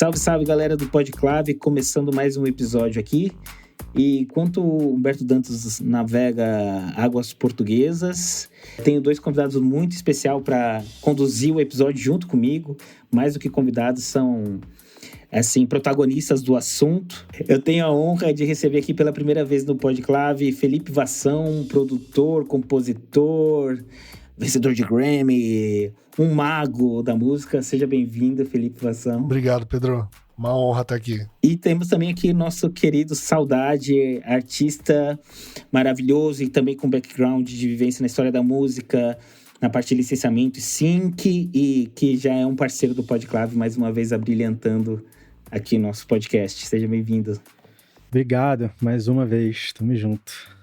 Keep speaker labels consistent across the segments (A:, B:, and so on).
A: Salve, salve, galera do Podclave, começando mais um episódio aqui. E enquanto o Humberto Dantas navega águas portuguesas, tenho dois convidados muito especiais para conduzir o episódio junto comigo. Mais do que convidados, são protagonistas do assunto. Eu tenho a honra de receber aqui pela primeira vez no Podclave Felipe Vassão, produtor, compositor, vencedor de Grammy, um mago da música. Seja bem-vindo, Felipe Vassão.
B: Obrigado, Pedro. Uma honra estar aqui.
A: E temos também aqui nosso querido Saudade, artista maravilhoso e também com background de vivência na história da música, na parte de licenciamento e sync, e que já é um parceiro do Podclave, mais uma vez abrilhantando aqui nosso podcast. Seja bem-vindo.
C: Obrigado, mais uma vez. Tamo junto.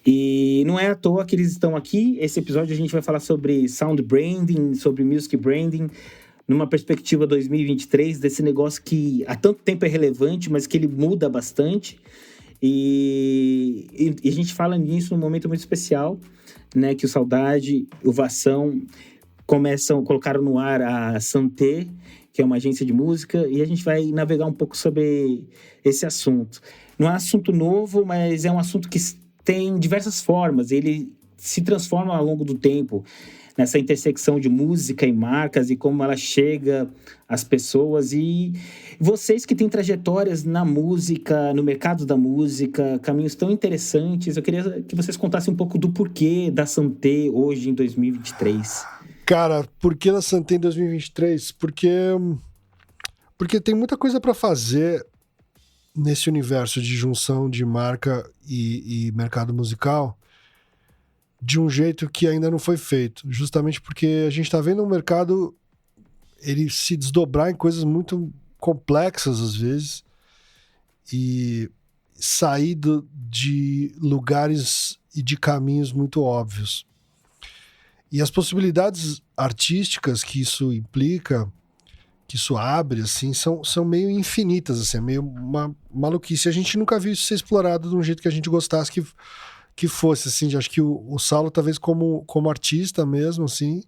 A: E não é à toa que eles estão aqui. Esse episódio a gente vai falar sobre sound branding, sobre music branding, numa perspectiva 2023, desse negócio que há tanto tempo é relevante, mas que ele muda bastante. E a gente fala nisso num momento muito especial, né? Que o Saudade, o Vassão colocaram no ar a Santé, que é uma agência de música, e a gente vai navegar um pouco sobre esse assunto. Não é um assunto novo, mas é um assunto que tem diversas formas, ele se transforma ao longo do tempo, nessa intersecção de música e marcas e como ela chega às pessoas. E vocês que têm trajetórias na música, no mercado da música, caminhos tão interessantes, eu queria que vocês contassem um pouco do porquê da Santé hoje em 2023.
B: Cara, por que da Santé em 2023? Porque tem muita coisa para fazer nesse universo de junção de marca e mercado musical de um jeito que ainda não foi feito. Justamente porque a gente está vendo um mercado ele se desdobrar em coisas muito complexas às vezes e sair de lugares e de caminhos muito óbvios. E as possibilidades artísticas que isso implica, que isso abre, assim, são meio infinitas, assim, é meio uma maluquice. A gente nunca viu isso ser explorado de um jeito que a gente gostasse que fosse, assim. Acho que o Saulo, talvez como artista mesmo, assim,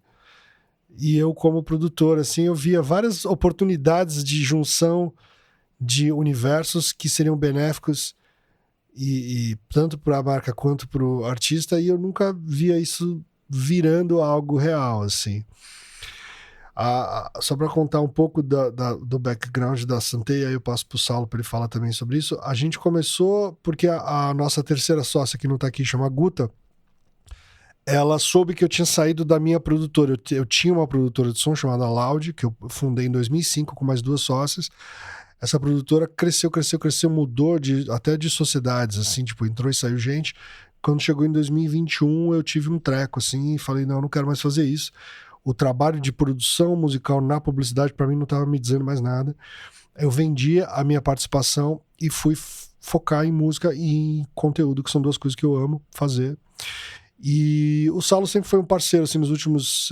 B: e eu como produtor, assim, eu via várias oportunidades de junção de universos que seriam benéficos e tanto para a marca quanto para o artista, e eu nunca via isso virando algo real, assim. Só para contar um pouco do background da Santé, aí eu passo para o Saulo para ele falar também sobre isso. A gente começou porque a nossa terceira sócia, que não está aqui, chama Guta, ela soube que eu tinha saído da minha produtora. Eu tinha uma produtora de som chamada Loud, que eu fundei em 2005 com mais duas sócias. Essa produtora cresceu, mudou até de sociedades, assim, tipo, entrou e saiu gente. Quando chegou em 2021, eu tive um treco, assim, e falei, não quero mais fazer isso. O trabalho de produção musical na publicidade, para mim, não estava me dizendo mais nada. Eu vendi a minha participação e fui focar em música e em conteúdo, que são duas coisas que eu amo fazer. E o Saulo sempre foi um parceiro, assim, nos últimos,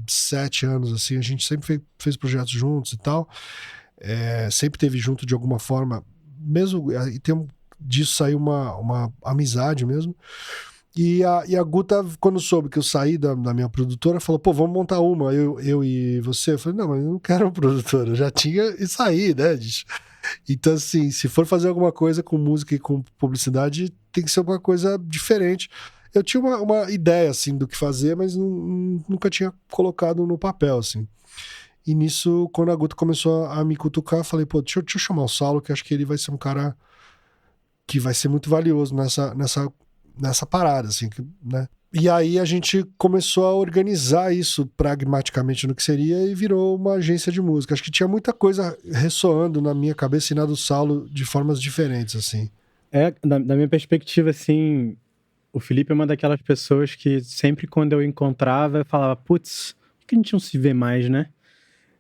B: 7 anos, assim, a gente sempre fez projetos juntos e tal. Sempre teve junto de alguma forma, mesmo, e disso saiu uma amizade mesmo. E a Guta, quando soube que eu saí da minha produtora, falou, pô, vamos montar uma, eu e você. Eu falei, não, mas eu não quero uma produtora, eu já tinha e saí, né? Então, assim, se for fazer alguma coisa com música e com publicidade, tem que ser uma coisa diferente. Eu tinha uma ideia, assim, do que fazer, mas nunca tinha colocado no papel, assim. E nisso, quando a Guta começou a me cutucar, eu falei, pô, deixa eu chamar o Saulo, que acho que ele vai ser um cara que vai ser muito valioso nessa parada, assim, né? E aí a gente começou a organizar isso pragmaticamente no que seria e virou uma agência de música. Acho que tinha muita coisa ressoando na minha cabeça e na do Saulo de formas diferentes, assim.
C: Da minha perspectiva, assim, o Felipe é uma daquelas pessoas que sempre quando eu encontrava, eu falava, putz, por que a gente não se vê mais, né?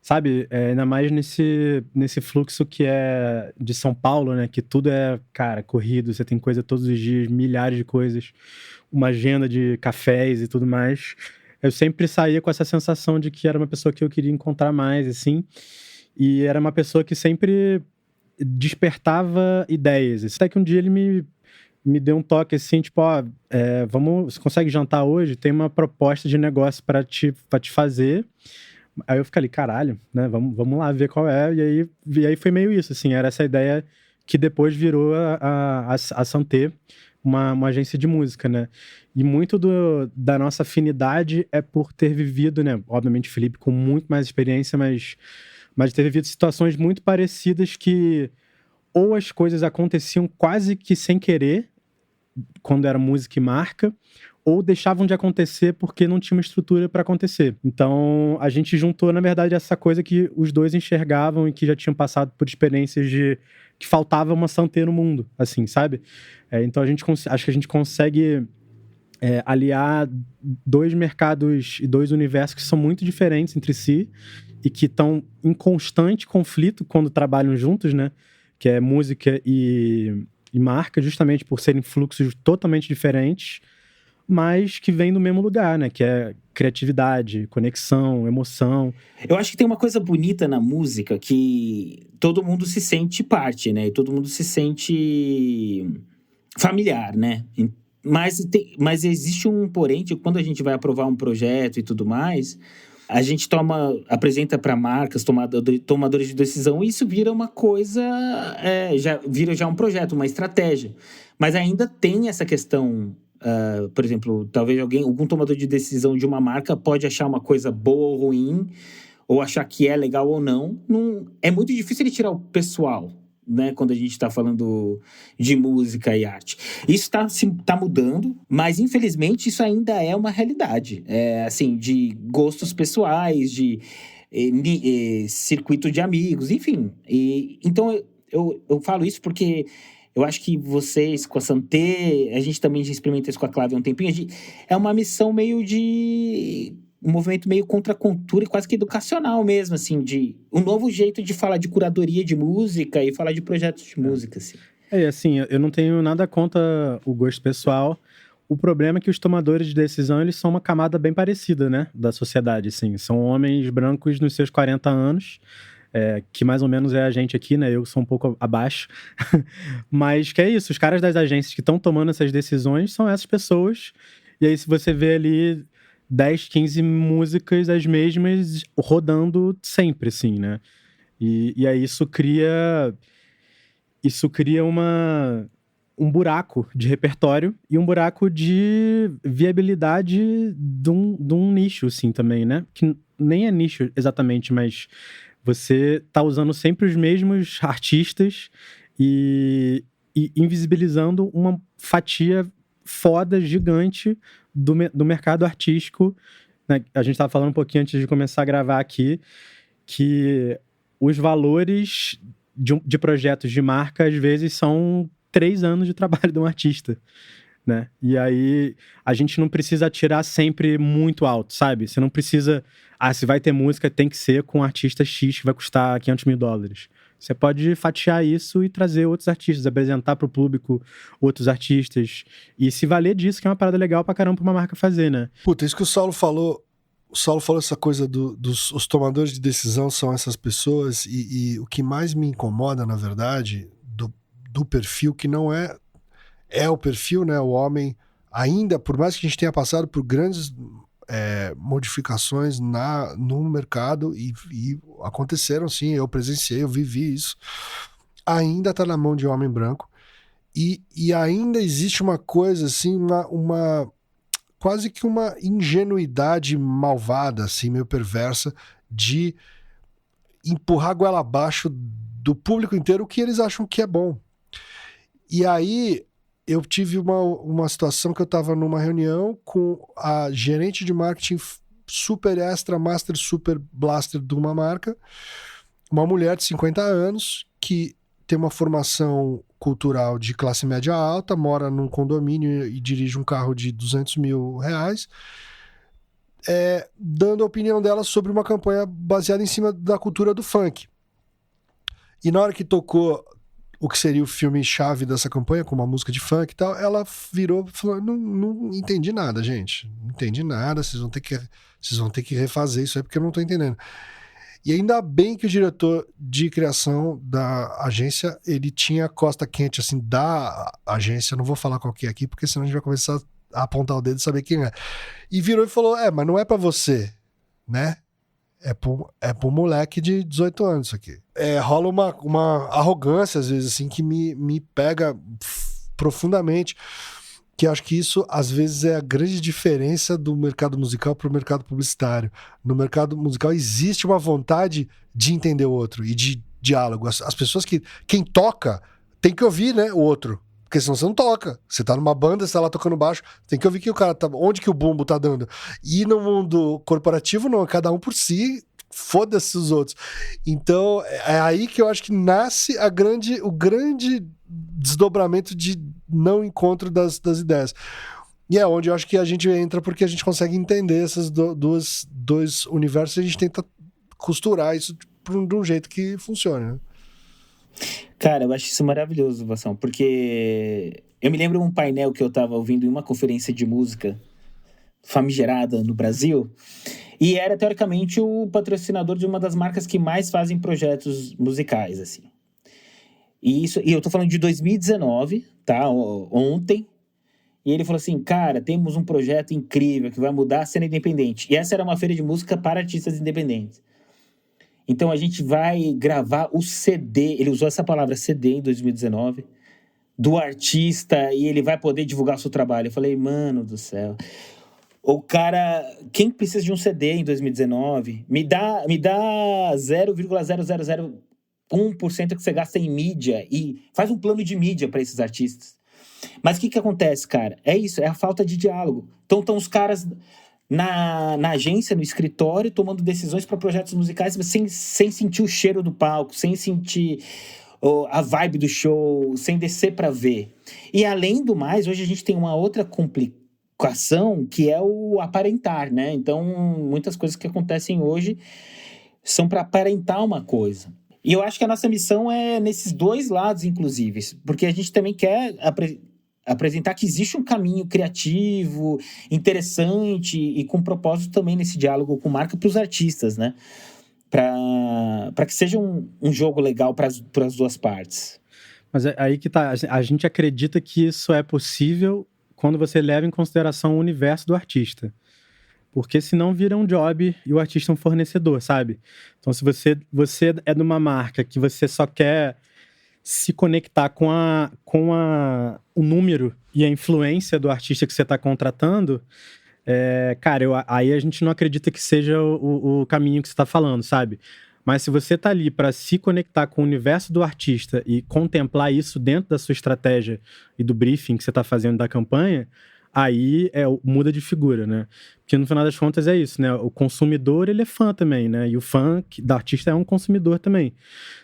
C: Sabe, ainda mais nesse fluxo que é de São Paulo, né? Que tudo é, cara, corrido, você tem coisa todos os dias, milhares de coisas, uma agenda de cafés e tudo mais. Eu sempre saía com essa sensação de que era uma pessoa que eu queria encontrar mais, assim. E era uma pessoa que sempre despertava ideias. Até que um dia ele me deu um toque assim, tipo, você consegue jantar hoje? Tem uma proposta de negócio para te fazer. Aí eu fiquei ali, caralho, né? Vamos lá ver qual é. E aí foi meio isso, assim, era essa ideia que depois virou a Santé, uma agência de música, né? E muito da nossa afinidade é por ter vivido, né? Obviamente, o Felipe com muito mais experiência, mas ter vivido situações muito parecidas que ou as coisas aconteciam quase que sem querer, quando era música e marca, ou deixavam de acontecer porque não tinha uma estrutura para acontecer. Então, a gente juntou, na verdade, essa coisa que os dois enxergavam e que já tinham passado por experiências de que faltava uma Santé no mundo, assim, sabe? Então, acho que a gente consegue aliar dois mercados e dois universos que são muito diferentes entre si e que estão em constante conflito quando trabalham juntos, né? Que é música e marca, justamente por serem fluxos totalmente diferentes, mas que vem do mesmo lugar, né? Que é criatividade, conexão, emoção.
A: Eu acho que tem uma coisa bonita na música que todo mundo se sente parte, né? E todo mundo se sente familiar, né? Mas existe um porém que quando a gente vai aprovar um projeto e tudo mais, a gente apresenta para marcas, tomadores de decisão, e isso vira uma coisa, vira já um projeto, uma estratégia. Mas ainda tem essa questão, por exemplo, talvez algum tomador de decisão de uma marca pode achar uma coisa boa ou ruim, ou achar que é legal ou não. É muito difícil ele tirar o pessoal, né, quando a gente está falando de música e arte. Isso tá mudando, mas infelizmente isso ainda é uma realidade. Assim, de gostos pessoais, de circuito de amigos, enfim. Então eu falo isso porque eu acho que vocês, com a Santé, a gente também já experimenta isso com a Clave há um tempinho, é uma missão meio de um movimento meio contra a cultura e quase que educacional mesmo, assim, de um novo jeito de falar de curadoria de música e falar de projetos de música, assim.
C: Assim, eu não tenho nada contra o gosto pessoal. O problema é que os tomadores de decisão, eles são uma camada bem parecida, né, da sociedade, assim. São homens brancos nos seus 40 anos, que mais ou menos é a gente aqui, né, eu sou um pouco abaixo. Mas que é isso, os caras das agências que estão tomando essas decisões são essas pessoas. E aí, se você vê ali 10, 15 músicas as mesmas rodando sempre, assim, né? E aí isso cria um buraco de repertório e um buraco de viabilidade de um nicho, assim, também, né? Que nem é nicho exatamente, mas você tá usando sempre os mesmos artistas e invisibilizando uma fatia foda, gigante do mercado artístico, né? A gente estava falando um pouquinho antes de começar a gravar aqui que os valores de projetos de marca, às vezes, são 3 anos de trabalho de um artista, né? E aí, a gente não precisa atirar sempre muito alto, sabe? Você não precisa... se vai ter música, tem que ser com um artista X que vai custar $500 mil. Você pode fatiar isso e trazer outros artistas, apresentar para o público outros artistas e se valer disso, que é uma parada legal pra caramba pra uma marca fazer, né?
B: Puta, isso que o Saulo falou essa coisa dos tomadores de decisão são essas pessoas e o que mais me incomoda, na verdade, do perfil, que não é o perfil, né? O homem, ainda, por mais que a gente tenha passado por grandes modificações no mercado e aconteceram, sim, eu presenciei, eu vivi isso, ainda tá na mão de homem branco e ainda existe uma coisa assim, uma quase que uma ingenuidade malvada, assim, meio perversa, de empurrar a goela abaixo do público inteiro o que eles acham que é bom. E aí eu tive uma situação que eu estava numa reunião com a gerente de marketing super extra, master, super blaster de uma marca, uma mulher de 50 anos que tem uma formação cultural de classe média alta, mora num condomínio e dirige um carro de $200 mil, dando a opinião dela sobre uma campanha baseada em cima da cultura do funk. E na hora que tocou o que seria o filme-chave dessa campanha, com uma música de funk e tal, ela virou e falou, não entendi nada, gente. Não entendi nada, vocês vão ter que refazer isso aí, porque eu não tô entendendo. E ainda bem que o diretor de criação da agência, ele tinha a costa quente, assim, da agência, não vou falar qual que é aqui, porque senão a gente vai começar a apontar o dedo e saber quem é. E virou e falou, mas não é pra você, né? É pro moleque de 18 anos isso aqui. Rola uma arrogância, às vezes, assim, que me pega profundamente. Que acho que isso, às vezes, é a grande diferença do mercado musical para o mercado publicitário. No mercado musical existe uma vontade de entender o outro e de diálogo. As pessoas quem toca tem que ouvir, né, o outro. Porque senão você não toca. Você tá numa banda, você tá lá tocando baixo, tem que ouvir que o cara tá... Onde que o bumbo tá dando. E no mundo corporativo, não. Cada um por si, foda-se os outros. Então, é aí que eu acho que nasce o grande desdobramento de não encontro das ideias. E é onde eu acho que a gente entra, porque a gente consegue entender esses dois universos e a gente tenta costurar isso de um jeito que funcione, né?
A: Cara, eu acho isso maravilhoso, Vassão, porque eu me lembro um painel que eu tava ouvindo em uma conferência de música famigerada no Brasil, e era, teoricamente, o patrocinador de uma das marcas que mais fazem projetos musicais, assim. E eu tô falando de 2019, tá? Ontem. E ele falou assim, cara, temos um projeto incrível que vai mudar a cena independente. E essa era uma feira de música para artistas independentes. Então a gente vai gravar o CD, ele usou essa palavra CD em 2019, do artista, e ele vai poder divulgar o seu trabalho. Eu falei, mano do céu. O cara, quem precisa de um CD em 2019? Me dá 0,0001% que você gasta em mídia e faz um plano de mídia para esses artistas. Mas o que acontece, cara? É isso, é a falta de diálogo. Então estão os caras na agência, no escritório, tomando decisões para projetos musicais, mas sem sentir o cheiro do palco, sem sentir a vibe do show, sem descer para ver. E além do mais, hoje a gente tem uma outra complicação, que é o aparentar, né? Então, muitas coisas que acontecem hoje são para aparentar uma coisa. E eu acho que a nossa missão é nesses dois lados, inclusive, porque a gente também quer apresentar que existe um caminho criativo, interessante e com propósito também nesse diálogo com marca para os artistas, né? Para que seja um jogo legal para as duas partes.
C: Mas é aí que tá, a gente acredita que isso é possível quando você leva em consideração o universo do artista. Porque senão vira um job e o artista é um fornecedor, sabe? Então, se você é de uma marca que você só quer se conectar com o número e a influência do artista que você está contratando, cara, aí a gente não acredita que seja o caminho que você está falando, sabe? Mas se você tá ali para se conectar com o universo do artista e contemplar isso dentro da sua estratégia e do briefing que você está fazendo da campanha, aí muda de figura, né? Porque no final das contas é isso, né? O consumidor, ele é fã também, né? E o fã da artista é um consumidor também.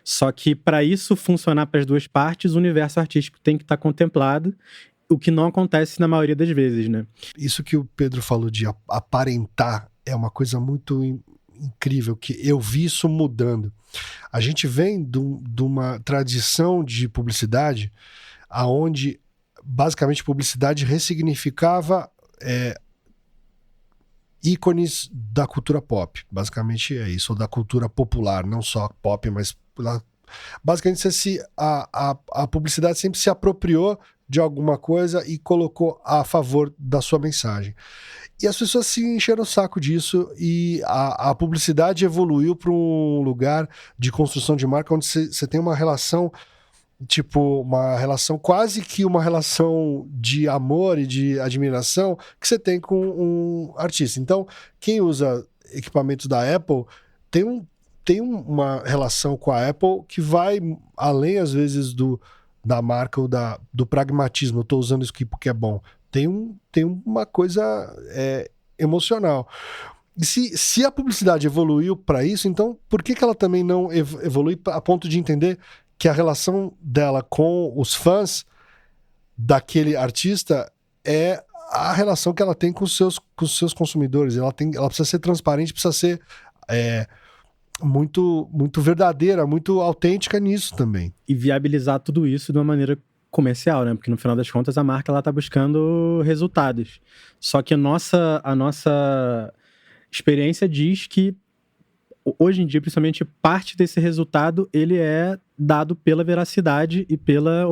C: Só que para isso funcionar para as duas partes, o universo artístico tem que estar contemplado, o que não acontece na maioria das vezes, né?
B: Isso que o Pedro falou de aparentar é uma coisa muito incrível, que eu vi isso mudando. A gente vem de uma tradição de publicidade aonde basicamente publicidade ressignificava ícones da cultura pop. Basicamente é isso, ou da cultura popular, não só pop, mas basicamente a publicidade sempre se apropriou de alguma coisa e colocou a favor da sua mensagem. E as pessoas se encheram o saco disso e a publicidade evoluiu para um lugar de construção de marca onde você tem uma relação, tipo, uma relação quase que uma relação de amor e de admiração que você tem com um artista. Então, quem usa equipamentos da Apple tem uma relação com a Apple que vai além, às vezes, da marca ou do pragmatismo. Eu estou usando isso aqui porque é bom. Tem uma coisa emocional. E se a publicidade evoluiu para isso, então por que ela também não evolui a ponto de entender que a relação dela com os fãs daquele artista é a relação que ela tem com os seus consumidores? Ela precisa ser transparente, precisa ser muito, muito verdadeira, muito autêntica nisso também.
C: E viabilizar tudo isso de uma maneira comercial, né? Porque no final das contas a marca ela tá buscando resultados. Só que a nossa experiência diz que hoje em dia, principalmente, parte desse resultado ele é dado pela veracidade e pela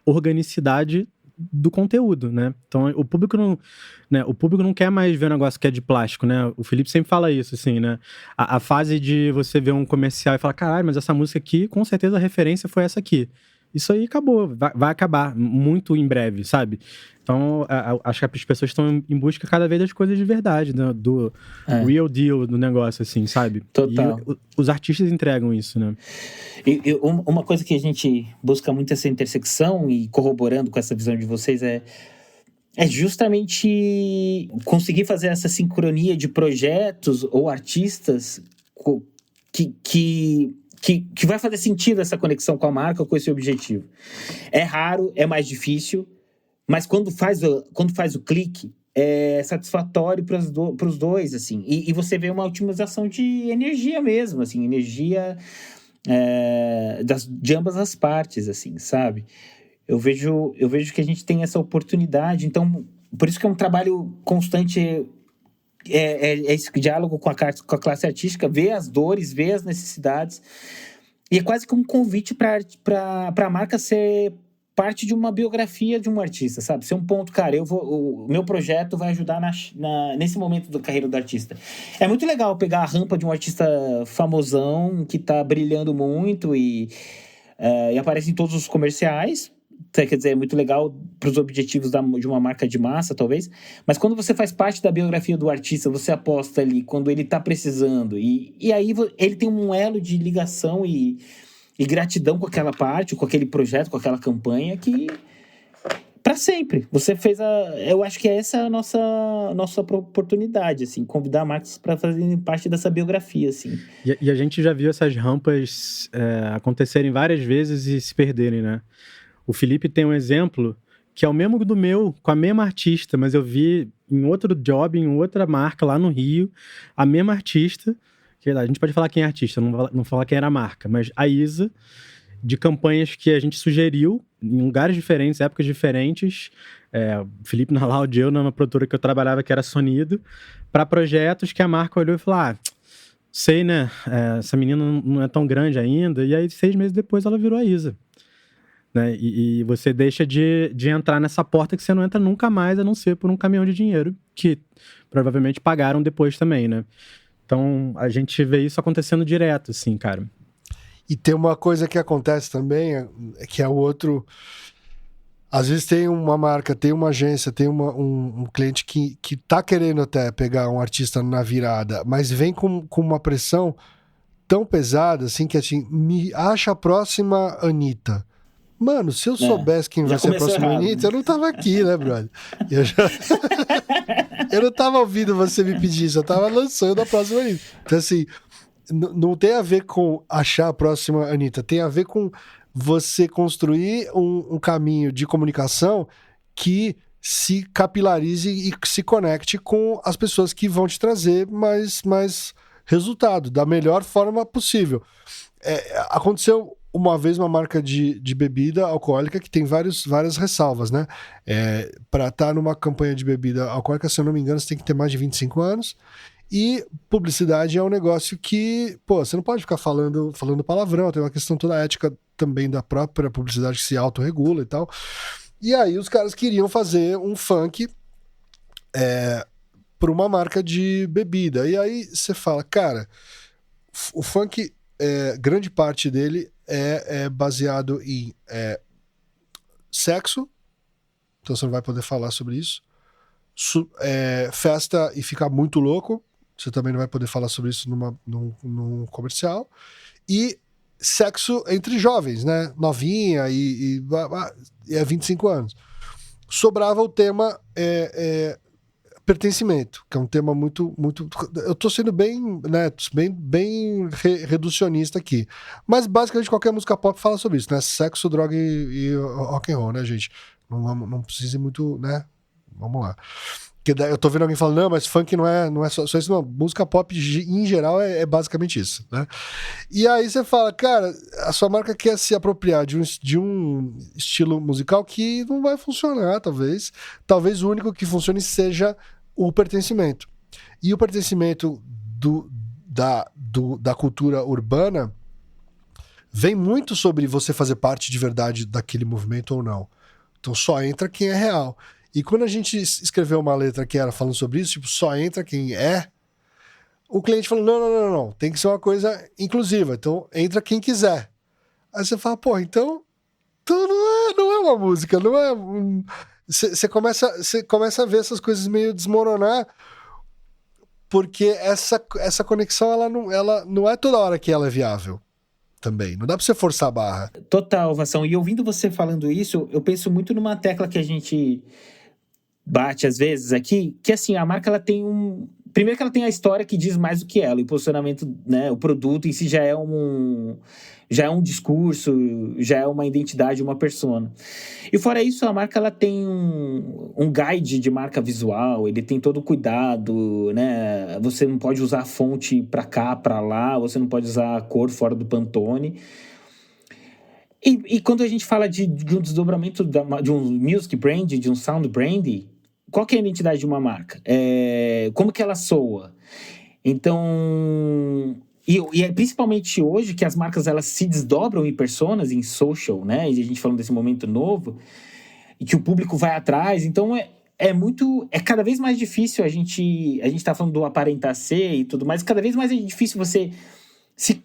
C: organicidade do conteúdo, né? Então o público não quer mais ver um negócio que é de plástico, né? O Felipe sempre fala isso, assim, né? A fase de você ver um comercial e falar, caralho, mas essa música aqui, com certeza a referência foi essa aqui. Isso aí acabou, vai acabar muito em breve, sabe? Então, acho que as pessoas estão em busca cada vez das coisas de verdade, né? Do real deal do negócio, assim, sabe?
A: Total.
C: E os artistas entregam isso, né?
A: Uma coisa que a gente busca muito essa intersecção, e corroborando com essa visão de vocês, é justamente conseguir fazer essa sincronia de projetos ou artistas que vai fazer sentido essa conexão com a marca, com esse objetivo. É raro, é mais difícil, mas quando faz o clique, é satisfatório para os dois, assim. E você vê uma otimização de energia mesmo, assim, energia de ambas as partes, assim, sabe? Eu vejo que a gente tem essa oportunidade, então, por isso que é um trabalho constante, esse diálogo com a classe artística, ver as dores, ver as necessidades, e é quase que um convite para a marca ser parte de uma biografia de um artista, sabe? Ser um ponto, cara, o meu projeto vai ajudar nesse momento da carreira do artista. É muito legal pegar a rampa de um artista famosão, que tá brilhando muito e aparece em todos os comerciais. Quer dizer, é muito legal para os objetivos de uma marca de massa, talvez. Mas quando você faz parte da biografia do artista, você aposta ali quando ele tá precisando. E aí ele tem um elo de ligação e gratidão com aquela parte, com aquele projeto, com aquela campanha, que para sempre. Você fez eu acho que essa é a nossa oportunidade, assim, convidar marcas para fazerem parte dessa biografia, assim.
C: E a gente já viu essas rampas acontecerem várias vezes e se perderem, né? O Felipe tem um exemplo que é o mesmo do meu, com a mesma artista, mas eu vi em outro job, em outra marca lá no Rio, a mesma artista, que a gente pode falar quem é artista, não falar quem era a marca, mas a Isa, de campanhas que a gente sugeriu em lugares diferentes, épocas diferentes, o Felipe na Loud, eu numa produtora que eu trabalhava, que era Sonido, para projetos que a marca olhou e falou, sei, né, essa menina não é tão grande ainda, e aí 6 meses depois ela virou a Isa. Né? E você deixa de entrar nessa porta que você não entra nunca mais, a não ser por um caminhão de dinheiro, que provavelmente pagaram depois também, né? Então, a gente vê isso acontecendo direto, assim, cara.
B: E tem uma coisa que acontece também, que é o outro... Às vezes tem uma marca, tem uma agência, tem um cliente que tá querendo até pegar um artista na virada, mas vem com uma pressão tão pesada, assim, que assim, me acha a próxima Anitta. Mano, se eu soubesse quem vai ser a próxima Anitta, eu não tava aqui, né, brother? Eu não tava ouvindo você me pedir isso, eu tava lançando a próxima Anitta. Então, assim, não tem a ver com achar a próxima Anitta, tem a ver com você construir um caminho de comunicação que se capilarize e se conecte com as pessoas que vão te trazer mais resultado, da melhor forma possível. Aconteceu uma vez uma marca de bebida alcoólica que tem várias ressalvas, né? Para estar numa campanha de bebida alcoólica, se eu não me engano, você tem que ter mais de 25 anos. E publicidade é um negócio que, você não pode ficar falando palavrão, tem uma questão toda ética também da própria publicidade que se autorregula e tal. E aí os caras queriam fazer um funk para uma marca de bebida. E aí você fala, cara, o funk, grande parte dele é baseado em sexo, então você não vai poder falar sobre isso. Festa e ficar muito louco, você também não vai poder falar sobre isso num comercial. E sexo entre jovens, né? Novinha e 25 anos. Sobrava o tema pertencimento, que é um tema muito... Eu tô sendo bem, né, bem reducionista aqui. Mas basicamente qualquer música pop fala sobre isso, né? Sexo, droga e rock and roll, né, gente? Não precisa ir muito, né? Vamos lá. Porque eu tô vendo alguém falando, não, mas funk não é só isso, não. Música pop em geral é basicamente isso, né? E aí você fala, cara, a sua marca quer se apropriar de um estilo musical que não vai funcionar, talvez. Talvez o único que funcione seja o pertencimento. E o pertencimento da cultura urbana vem muito sobre você fazer parte de verdade daquele movimento ou não. Então só entra quem é real. E quando a gente escreveu uma letra que era falando sobre isso, tipo, só entra quem é, o cliente falou, não, tem que ser uma coisa inclusiva, então entra quem quiser. Aí você fala, pô, então não é uma música, não é... Você começa a ver essas coisas meio desmoronar, porque essa conexão, ela não é toda hora que ela é viável também. Não dá pra você forçar a barra.
A: Total, Vação. E ouvindo você falando isso, eu penso muito numa tecla que a gente bate às vezes aqui, que assim, a marca ela tem primeiro que ela tem a história que diz mais do que ela, e o posicionamento, né, o produto em si já é um discurso, já é uma identidade, uma persona. E fora isso, a marca ela tem um guide de marca visual, ele tem todo o cuidado, né? Você não pode usar a fonte para cá, para lá, você não pode usar a cor fora do Pantone. E quando a gente fala de um desdobramento de um music brand, de um sound brand, qual que é a identidade de uma marca? Como que ela soa? Então... E é principalmente hoje que as marcas elas se desdobram em personas, em social, né? E a gente falando desse momento novo, e que o público vai atrás. Então é cada vez mais difícil a gente tá falando do aparentar ser e tudo mais, cada vez mais é difícil você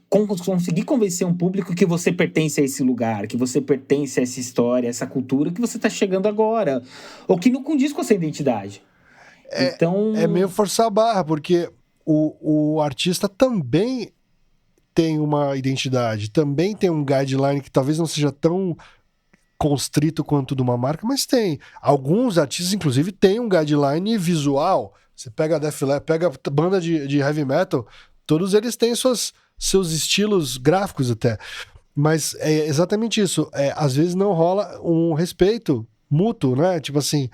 A: conseguir convencer um público que você pertence a esse lugar, que você pertence a essa história, a essa cultura que você tá chegando agora, ou que não condiz com essa identidade. Então...
B: É meio forçar a barra, porque o artista também tem uma identidade, também tem um guideline que talvez não seja tão constrito quanto de uma marca, mas tem. Alguns artistas, inclusive, têm um guideline visual. Você pega a Def Leppard, pega a banda de heavy metal, todos eles têm seus estilos gráficos até. Mas é exatamente isso. Às vezes não rola um respeito mútuo, né? Tipo assim,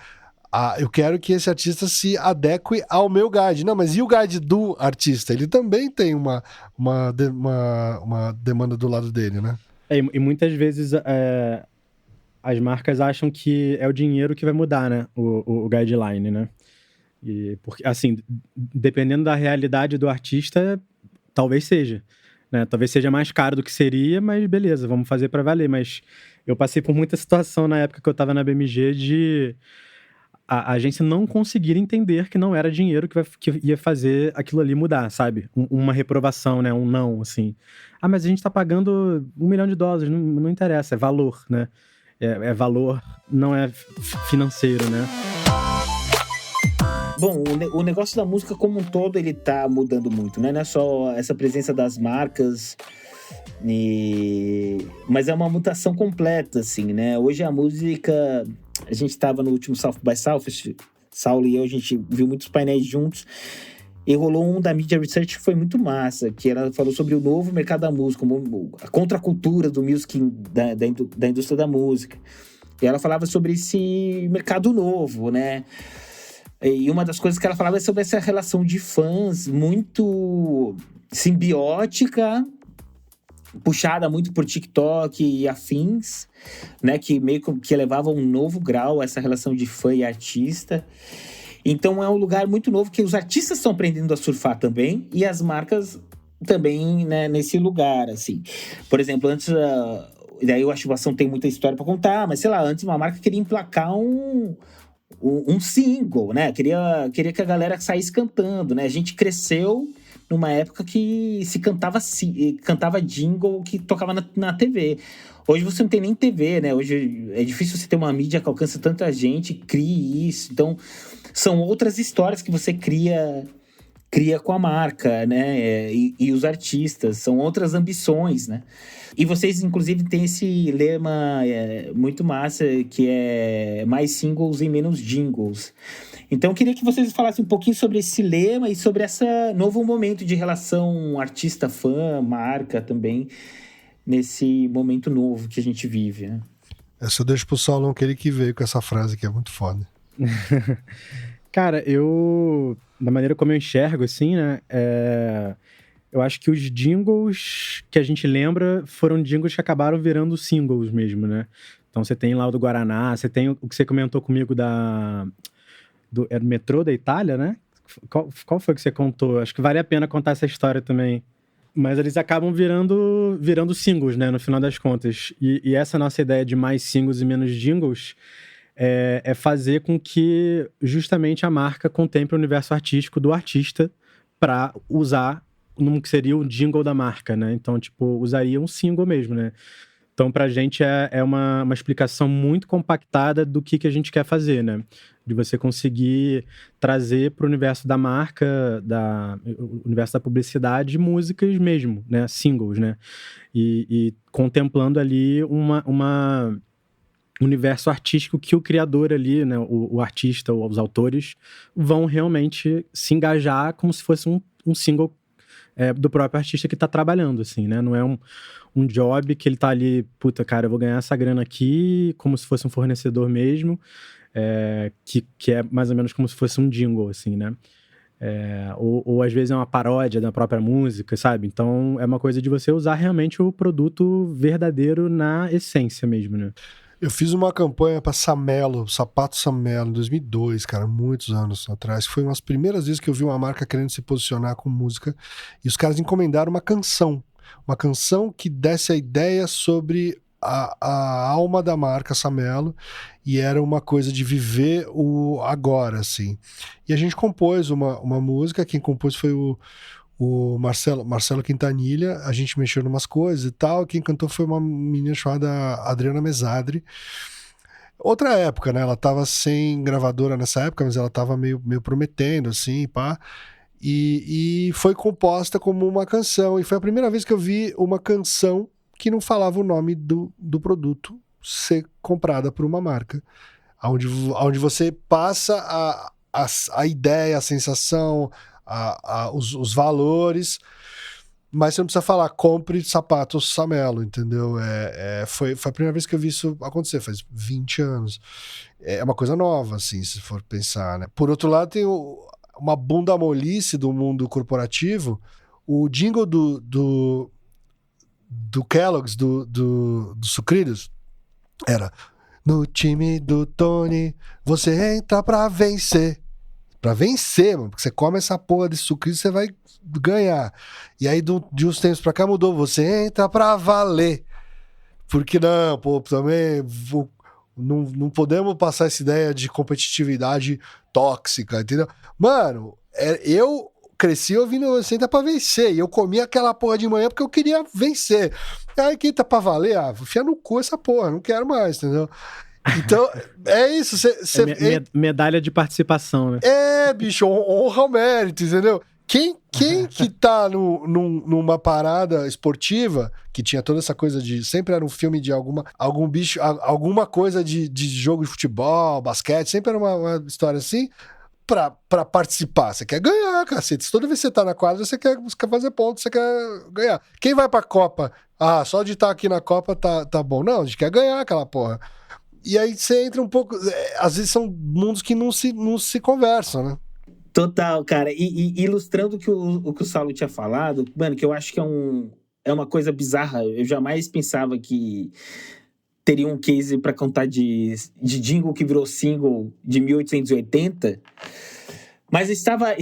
B: eu quero que esse artista se adeque ao meu guide. Não, mas e o guide do artista? Ele também tem uma demanda do lado dele, né?
C: E muitas vezes as marcas acham que é o dinheiro que vai mudar, né? O guideline, né? E porque, assim, dependendo da realidade do artista, talvez seja, né? Talvez seja mais caro do que seria, mas beleza, vamos fazer para valer. Mas eu passei por muita situação na época que eu tava na BMG de a agência não conseguir entender que não era dinheiro que ia fazer aquilo ali mudar, sabe? Uma reprovação, né? Um não, assim. Mas a gente tá pagando $1 milhão, não interessa, é valor, né? É valor, não é financeiro, né?
A: Bom, o negócio da música como um todo, ele tá mudando muito, né? Não é só essa presença das marcas, mas é uma mutação completa, assim, né? Hoje a música... A gente estava no último South by Southwest, Saulo e eu, a gente viu muitos painéis juntos, e rolou um da Media Research que foi muito massa, que ela falou sobre o novo mercado da música, a contracultura do music, da indústria da música. E ela falava sobre esse mercado novo, né? E uma das coisas que ela falava é sobre essa relação de fãs muito simbiótica, puxada muito por TikTok e afins, né, que meio que elevava um novo grau essa relação de fã e artista. Então é um lugar muito novo que os artistas estão aprendendo a surfar também, e as marcas também, né, nesse lugar, assim. Por exemplo, antes, daí a ativação tem muita história para contar, mas sei lá, antes uma marca queria emplacar um single, né, queria que a galera saísse cantando, né, a gente cresceu numa época que se cantava jingle que tocava na TV. Hoje você não tem nem TV, né? Hoje é difícil você ter uma mídia que alcança tanta gente, crie isso. Então, são outras histórias que você cria com a marca, né? E os artistas, são outras ambições, né? E vocês, inclusive, têm esse lema muito massa, que é mais singles e menos jingles. Então, eu queria que vocês falassem um pouquinho sobre esse lema e sobre esse novo momento de relação artista-fã, marca também, nesse momento novo que a gente vive, né?
B: Essa eu deixo pro Saulão, que ele que veio com essa frase que é muito foda.
C: Cara, da maneira como eu enxergo, assim, né, eu acho que os jingles que a gente lembra foram jingles que acabaram virando singles mesmo, né? Então você tem lá o do Guaraná, você tem o que você comentou comigo do metrô da Itália, né? Qual foi que você contou? Acho que vale a pena contar essa história também. Mas eles acabam virando singles, né? No final das contas. E essa nossa ideia de mais singles e menos jingles é fazer com que justamente a marca contemple o universo artístico do artista para usar no que seria o jingle da marca, né? Então, tipo, usaria um single mesmo, né? Então, pra gente é uma explicação muito compactada do que a gente quer fazer, né? De você conseguir trazer pro universo da marca, o universo da publicidade, músicas mesmo, né? Singles, né? E contemplando ali um universo artístico que o criador ali, né? O artista ou os autores vão realmente se engajar como se fosse um single do próprio artista que tá trabalhando, assim, né? Não é um job que ele tá ali, puta, cara, eu vou ganhar essa grana aqui, como se fosse um fornecedor mesmo, que é mais ou menos como se fosse um jingle, assim, né? Ou às vezes é uma paródia da própria música, sabe? Então é uma coisa de você usar realmente o produto verdadeiro na essência mesmo, né?
B: Eu fiz uma campanha pra Samelo, Sapato Samelo, em 2002, cara, muitos anos atrás. Foi uma das primeiras vezes que eu vi uma marca querendo se posicionar com música. E os caras encomendaram uma canção que desse a ideia sobre a alma da marca Samelo. E era uma coisa de viver o agora, assim. E a gente compôs uma música, quem compôs foi o Marcelo Quintanilha. A gente mexeu em umas coisas e tal. Quem cantou foi uma menina chamada Adriana Mesadri. Outra época, né? Ela tava sem gravadora nessa época, mas ela tava meio prometendo, assim, pá. E foi composta como uma canção. E foi a primeira vez que eu vi uma canção que não falava o nome do produto ser comprada por uma marca. Onde você passa a ideia, a sensação, os valores, mas você não precisa falar compre sapatos Samelo, entendeu? Foi a primeira vez que eu vi isso acontecer, faz 20 anos. É uma coisa nova, assim, se for pensar, né? Por outro lado, tem uma bunda molice do mundo corporativo. O jingle do Kellogg's, do Sucrilhos, era: no time do Tony, você entra pra vencer. Pra vencer, mano, porque você come essa porra de sucrilhos, você vai ganhar. E aí, de uns tempos pra cá, mudou. Você entra pra valer. Porque não, pô, também não podemos passar essa ideia de competitividade tóxica, entendeu? Mano, eu cresci ouvindo Você Entra Pra Vencer. E eu comia aquela porra de manhã porque eu queria vencer. Aí, quem tá pra valer? Enfia no cu essa porra, não quero mais, entendeu? Então, é isso.
C: Medalha de participação, né?
B: Bicho, honra o mérito, entendeu? Quem que tá numa parada esportiva, que tinha toda essa coisa de... Sempre era um filme de algum bicho, alguma coisa de jogo de futebol, basquete, sempre era uma história assim, pra participar. Você quer ganhar, cacete. Toda vez que você tá na quadra, você quer fazer pontos, você quer ganhar. Quem vai pra Copa? Só de estar aqui na Copa tá bom. Não, a gente quer ganhar aquela porra. E aí você entra um pouco... Às vezes são mundos que não se conversam, né?
A: Total, cara. E ilustrando o que o Saulo tinha falado, mano, que eu acho que é uma coisa bizarra. Eu jamais pensava que teria um case pra contar de jingle que virou single de 1880. Mas estava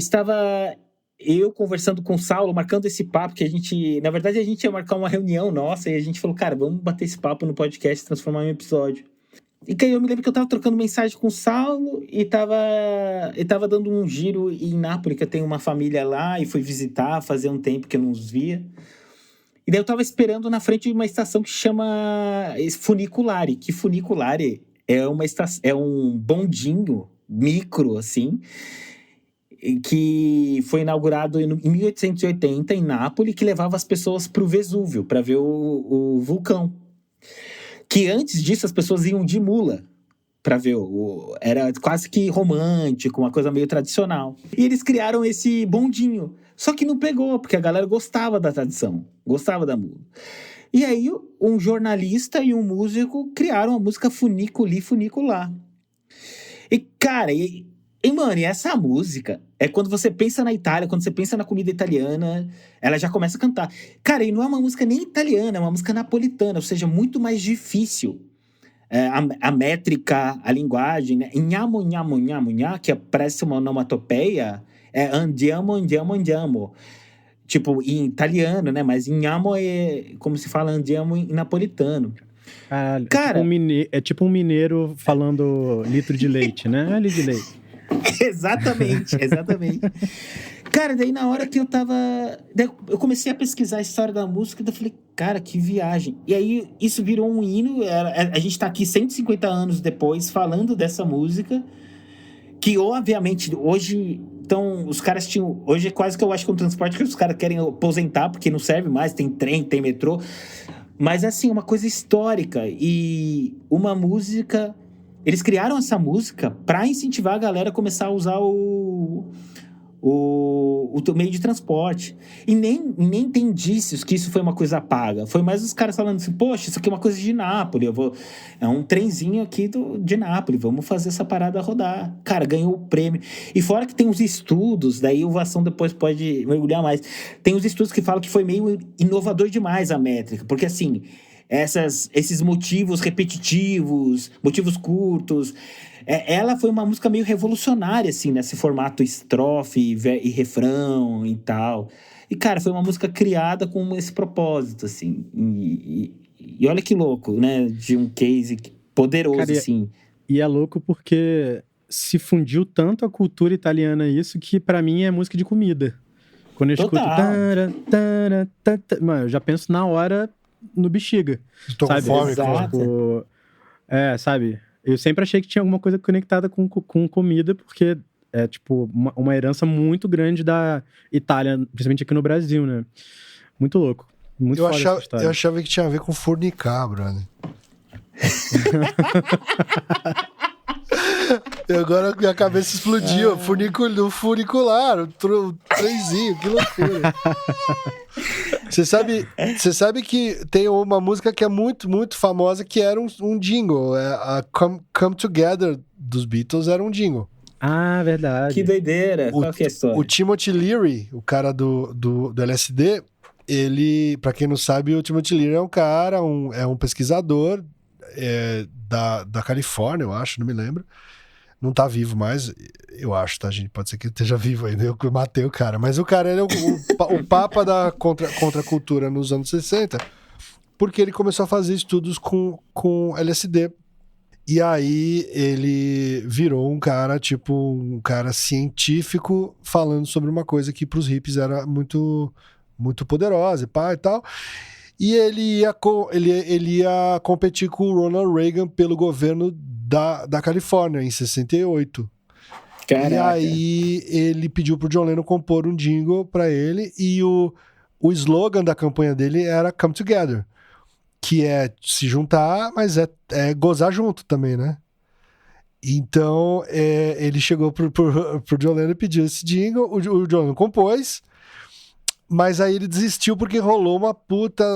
A: eu conversando com o Saulo, marcando esse papo, que a gente... Na verdade, a gente ia marcar uma reunião nossa e a gente falou, cara, vamos bater esse papo no podcast e transformar em um episódio. E que aí eu me lembro que eu tava trocando mensagem com o Saulo e tava dando um giro em Nápoles, que eu tenho uma família lá e fui visitar, fazia um tempo que eu não os via. E daí eu tava esperando na frente de uma estação que chama Funiculare, que Funiculare é um bondinho micro, assim, que foi inaugurado em 1880 em Nápoles, que levava as pessoas pro Vesúvio, para ver o vulcão. Que antes disso as pessoas iam de mula para ver era quase que romântico, uma coisa meio tradicional. E eles criaram esse bondinho. Só que não pegou, porque a galera gostava da tradição, gostava da mula. E aí um jornalista e um músico criaram a música Funiculi Funicular. E, cara, mano, e essa música é quando você pensa na Itália, quando você pensa na comida italiana, ela já começa a cantar. Cara, e não é uma música nem italiana, é uma música napolitana, ou seja, muito mais difícil. A métrica, a linguagem, né? Nhamo, nhamo, nhamo, nhamo, que parece uma onomatopeia, andiamo, andiamo, andiamo. Tipo, em italiano, né? Mas nhamo é como se fala andiamo em napolitano.
C: Caralho,
A: Cara,
C: é tipo um mineiro falando litro de leite, né? É litro de leite.
A: exatamente. Cara, daí na hora que eu tava... daí eu comecei a pesquisar a história da música, daí eu falei, cara, que viagem. E aí isso virou um hino, a gente tá aqui 150 anos depois falando dessa música, que obviamente hoje... Então, os caras tinham... Hoje é quase que eu acho que é um transporte que os caras querem aposentar, porque não serve mais, tem trem, tem metrô. Mas, assim, uma coisa histórica. E uma música... Eles criaram essa música para incentivar a galera a começar a usar o meio de transporte. E nem tem indícios que isso foi uma coisa paga. Foi mais os caras falando assim, poxa, isso aqui é uma coisa de Nápoles. É um trenzinho aqui de Nápoles. Vamos fazer essa parada rodar. Cara, ganhou o prêmio. E fora que tem os estudos, daí o Vação depois pode mergulhar mais. Tem os estudos que falam que foi meio inovador demais a métrica. Porque, assim... esses motivos repetitivos, motivos curtos. Ela foi uma música meio revolucionária, assim, nesse formato estrofe e refrão e tal. E, cara, foi uma música criada com esse propósito, assim. E olha que louco, né? De um case poderoso,
C: Cara,
A: assim.
C: E é louco porque se fundiu tanto a cultura italiana isso que pra mim é música de comida. Quando eu escuto... Mano, eu já penso na hora... no bexiga,
B: Tô com
C: sabe?
B: fome,
A: Exato.
C: Sabe? Eu sempre achei que tinha alguma coisa conectada com comida, porque é, tipo, uma herança muito grande da Itália, principalmente aqui no Brasil, né? Muito louco. Muito foda essa história.
B: Eu achava que tinha a ver com fornicar, brother. E agora minha cabeça explodiu. Funicular, o trenzinho, que loucura. Você sabe que tem uma música que é muito, muito famosa, que era um jingle. A Come Together dos Beatles era um jingle.
C: Ah, verdade.
A: Que doideira. Qual que é a história?
B: O Timothy Leary, o cara do LSD, ele, pra quem não sabe, o Timothy Leary é um cara, é um pesquisador da Califórnia, eu acho, não me lembro. Não tá vivo mais, eu acho, tá, gente? Pode ser que ele esteja vivo ainda, eu matei o cara. Mas o cara, ele é o papa da contracultura nos anos 60, porque ele começou a fazer estudos com LSD. E aí ele virou um cara científico falando sobre uma coisa que pros hippies era muito, muito poderosa e pá e tal. E ele ia competir com o Ronald Reagan pelo governo da Califórnia, em 68.
A: Caraca.
B: E aí ele pediu pro John Lennon compor um jingle pra ele, e o slogan da campanha dele era Come Together, que é se juntar, mas é gozar junto também, né? Então ele chegou pro John Lennon e pediu esse jingle, o John Lennon compôs. Mas aí ele desistiu porque rolou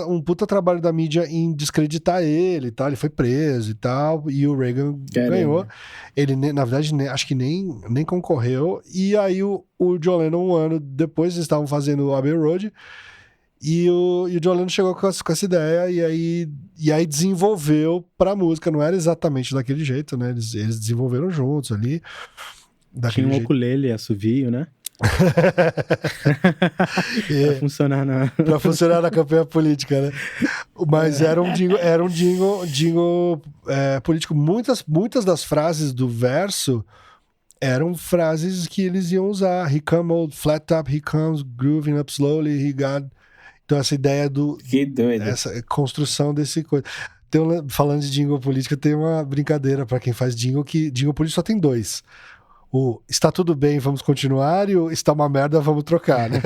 B: um puta trabalho da mídia em descreditar ele e tal. Ele foi preso e tal. E o Reagan ganhou. Ele, na verdade, acho que nem concorreu. E aí o John Lennon, um ano depois, eles estavam fazendo o Abbey Road. E o John Lennon chegou com essa ideia e aí desenvolveu pra música. Não era exatamente daquele jeito, né? Eles desenvolveram juntos ali.
C: Tinha um ukulele, assovio, né? Pra
B: funcionar na campanha política, né? Mas era um jingle político. Muitas das frases do verso eram frases que eles iam usar. He come old, flat top, he comes grooving up slowly, he got... Então essa ideia
A: Que doido.
B: essa construção desse coisa. Falando de jingle político, tem uma brincadeira pra quem faz jingle, que jingle político só tem dois. O está tudo bem, vamos continuar, e o está uma merda, vamos trocar, né?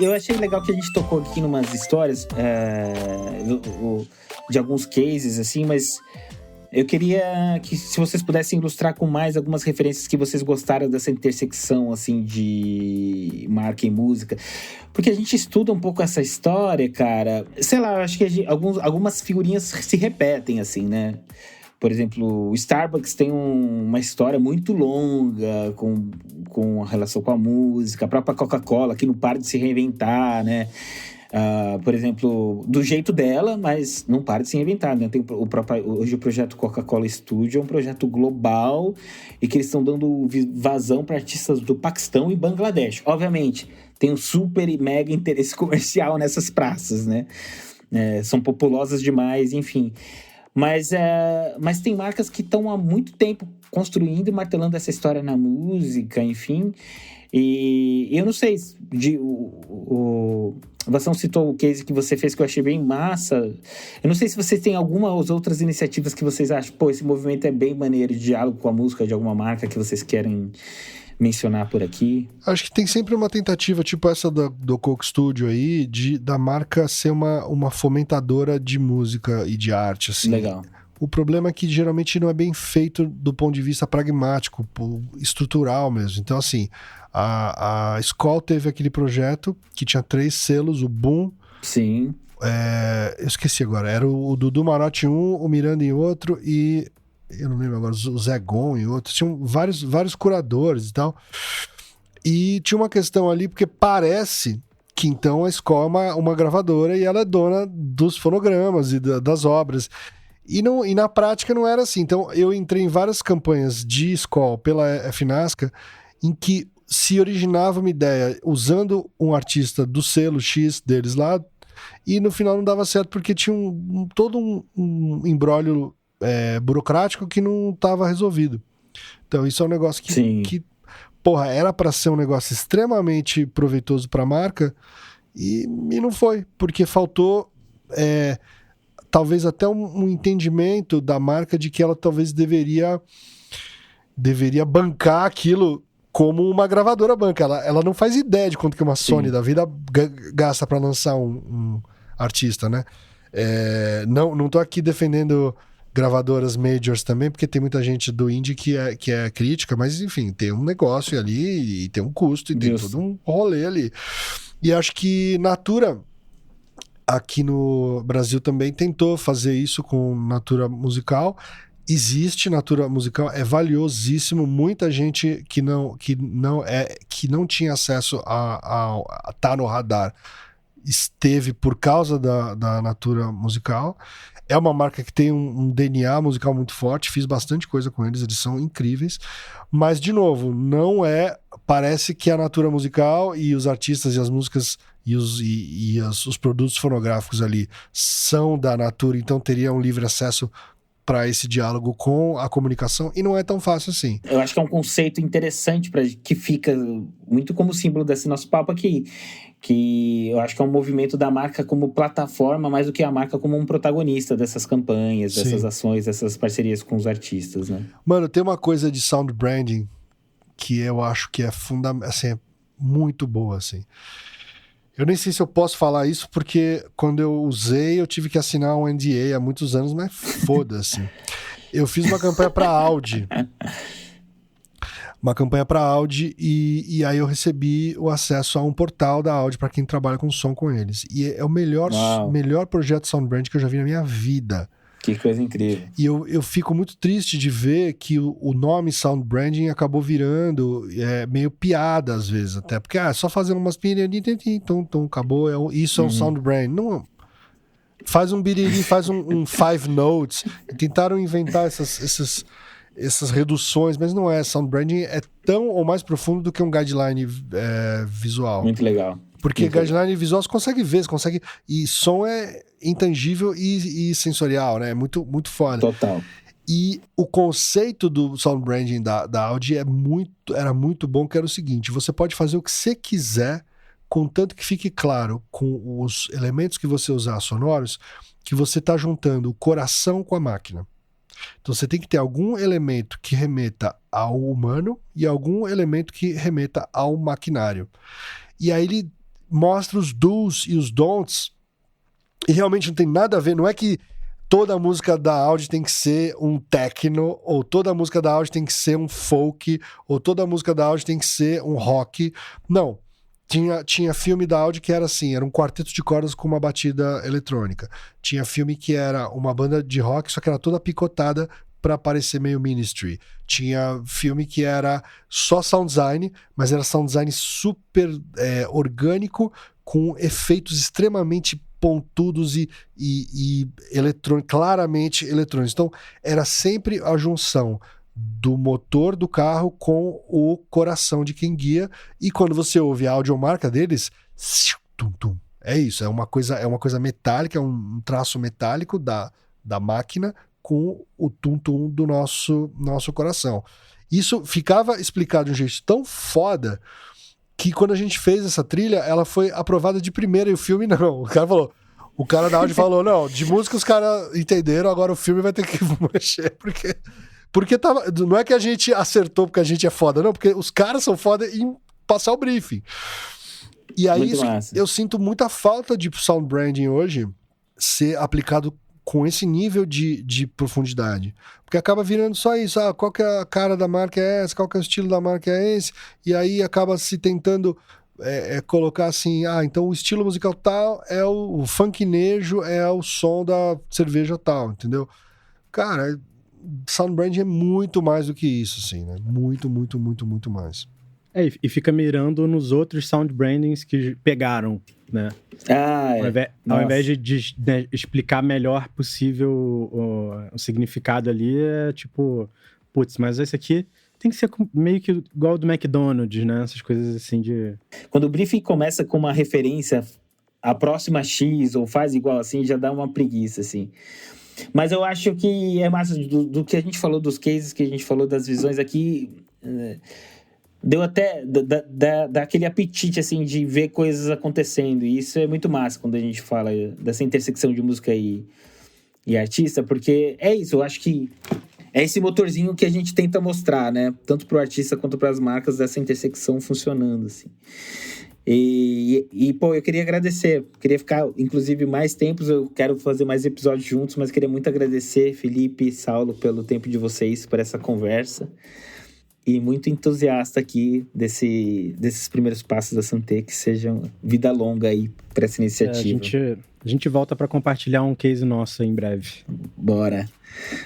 A: Eu achei legal que a gente tocou aqui em umas histórias de alguns cases, assim, mas eu queria que, se vocês pudessem ilustrar com mais algumas referências que vocês gostaram dessa intersecção, assim, de marca e música. Porque a gente estuda um pouco essa história, cara. Sei lá, eu acho que algumas figurinhas se repetem, assim, né? Por exemplo, o Starbucks tem uma história muito longa com a relação com a música. A própria Coca-Cola, que não para de se reinventar, né? Por exemplo, do jeito dela, mas não para de se reinventar, né? Tem hoje o projeto Coca-Cola Studio é um projeto global e que eles estão dando vazão para artistas do Paquistão e Bangladesh. Obviamente, tem um super e mega interesse comercial nessas praças, né? São populosas demais, enfim. Mas tem marcas que estão há muito tempo construindo e martelando essa história na música, enfim. E eu não sei, o Vassão citou o case que você fez que eu achei bem massa. Eu não sei se vocês têm algumas outras iniciativas que vocês acham, pô, esse movimento é bem maneiro de diálogo com a música de alguma marca que vocês querem mencionar por aqui.
B: Acho que tem sempre uma tentativa, tipo essa do Coke Studio aí, da marca ser uma fomentadora de música e de arte, assim.
A: Legal.
B: O problema é que geralmente não é bem feito do ponto de vista pragmático, estrutural mesmo. Então, assim, a Skol teve aquele projeto que tinha 3 selos, o Boom.
A: Sim.
B: Eu esqueci agora, era o Dudu Marotti em um, o Miranda em outro e... eu não lembro agora, o Zé Gon e outros, tinham vários curadores e tal. E tinha uma questão ali, porque parece que então a Skol é uma gravadora e ela é dona dos fonogramas e das obras. E na prática não era assim. Então eu entrei em várias campanhas de Skol pela FNASCA em que se originava uma ideia usando um artista do selo X deles lá e no final não dava certo porque tinha todo um imbróglio burocrático que não estava resolvido. Então isso é um negócio que porra, era para ser um negócio extremamente proveitoso para a marca e não foi, porque faltou talvez até um entendimento da marca de que ela talvez deveria bancar aquilo como uma gravadora banca. Ela não faz ideia de quanto que uma Sony da vida gasta para lançar um artista, né? Não tô aqui defendendo gravadoras majors também, porque tem muita gente do indie que é crítica, mas enfim, tem um negócio ali e tem um custo e tem todo um rolê ali. E acho que Natura aqui no Brasil também tentou fazer isso com Natura Musical. Existe Natura Musical, é valiosíssimo. Muita gente que não tinha acesso a estar no radar esteve por causa da Natura Musical. É uma marca que tem um DNA musical muito forte, fiz bastante coisa com eles são incríveis. Mas, de novo, parece que a Natura Musical e os artistas e as músicas e os produtos fonográficos ali são da Natura, então teria um livre acesso para esse diálogo com a comunicação, e não é tão fácil assim.
A: Eu acho que é um conceito interessante que fica muito como símbolo desse nosso papo aqui, que eu acho que é um movimento da marca como plataforma, mais do que a marca como um protagonista dessas campanhas, dessas ações, dessas parcerias com os artistas, né?
B: Mano, tem uma coisa de sound branding que eu acho que é assim, é muito boa, assim. Eu nem sei se eu posso falar isso, porque quando eu usei, eu tive que assinar um NDA há muitos anos, mas foda-se. Eu fiz uma campanha para Audi. E aí eu recebi o acesso a um portal da Audi para quem trabalha com som com eles. E é o melhor projeto de sound brand que eu já vi na minha vida.
A: Que coisa incrível.
B: E eu fico muito triste de ver que o nome sound branding acabou virando meio piada às vezes, até porque só fazendo umas então acabou, isso é um sound brand. Não, faz um biriri, faz um five notes. Tentaram inventar essas reduções, mas não é. Sound branding é tão ou mais profundo do que um guideline visual.
A: Muito legal.
B: Porque guideline visual você consegue ver, e som é intangível e sensorial, né? É muito, muito foda.
A: Total.
B: E o conceito do sound branding da Audi era muito bom, que era o seguinte: você pode fazer o que você quiser, contanto que fique claro com os elementos que você usar sonoros, que você está juntando o coração com a máquina. Então você tem que ter algum elemento que remeta ao humano e algum elemento que remeta ao maquinário. E aí ele mostra os do's e os don'ts, e realmente não tem nada a ver. Não é que toda a música da Audi tem que ser um techno, ou toda a música da Audi tem que ser um folk, ou toda a música da Audi tem que ser um rock. Não. Tinha filme da Audi que era assim, era um quarteto de cordas com uma batida eletrônica. Tinha filme que era uma banda de rock, só que era toda picotada pra parecer meio Ministry. Tinha filme que era só sound design, mas era sound design super orgânico, com efeitos extremamente pontudos e claramente eletrônicos. Então, era sempre a junção do motor do carro com o coração de quem guia, e quando você ouve a audiomarca deles, tum, tum. É isso, é uma coisa metálica, um traço metálico da máquina com o tum-tum do nosso coração. Isso ficava explicado de um jeito tão foda que quando a gente fez essa trilha, ela foi aprovada de primeira e o filme não. O cara da áudio falou, não, de música os caras entenderam, agora o filme vai ter que mexer, porque não é que a gente acertou porque a gente é foda, não, porque os caras são foda em passar o briefing. E aí eu sinto muita falta de sound branding hoje ser aplicado com esse nível de profundidade. Porque acaba virando só isso. Qual que é a cara da marca é essa? Qual que é o estilo da marca é esse? E aí acaba se tentando colocar assim, então o estilo musical tal é o funknejo, é o som da cerveja tal, entendeu? Cara, sound branding é muito mais do que isso, assim, né? Muito, muito, muito, muito mais.
C: E fica mirando nos outros sound brandings que pegaram, né? Ao invés de explicar melhor possível o significado ali, é tipo, putz, mas esse aqui tem que ser meio que igual do McDonald's, né? Essas coisas assim de...
A: Quando o briefing começa com uma referência à próxima X, ou faz igual assim, já dá uma preguiça, assim. Mas eu acho que é massa do que a gente falou, dos cases que a gente falou, das visões aqui... Deu até daquele apetite, assim, de ver coisas acontecendo. E isso é muito massa quando a gente fala dessa intersecção de música e artista, porque é isso, eu acho que é esse motorzinho que a gente tenta mostrar, né? Tanto pro artista quanto para as marcas, dessa intersecção funcionando, assim. Pô, eu queria agradecer. Queria ficar, inclusive, mais tempos. Eu quero fazer mais episódios juntos, mas queria muito agradecer, Felipe e Saulo, pelo tempo de vocês, por essa conversa. E muito entusiasta aqui desses primeiros passos da Santé, que sejam vida longa aí para essa iniciativa.
C: A gente volta para compartilhar um case nosso em breve.
A: Bora.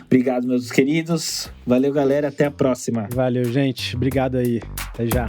A: Obrigado, meus queridos. Valeu, galera. Até a próxima.
C: Valeu, gente. Obrigado aí. Até já.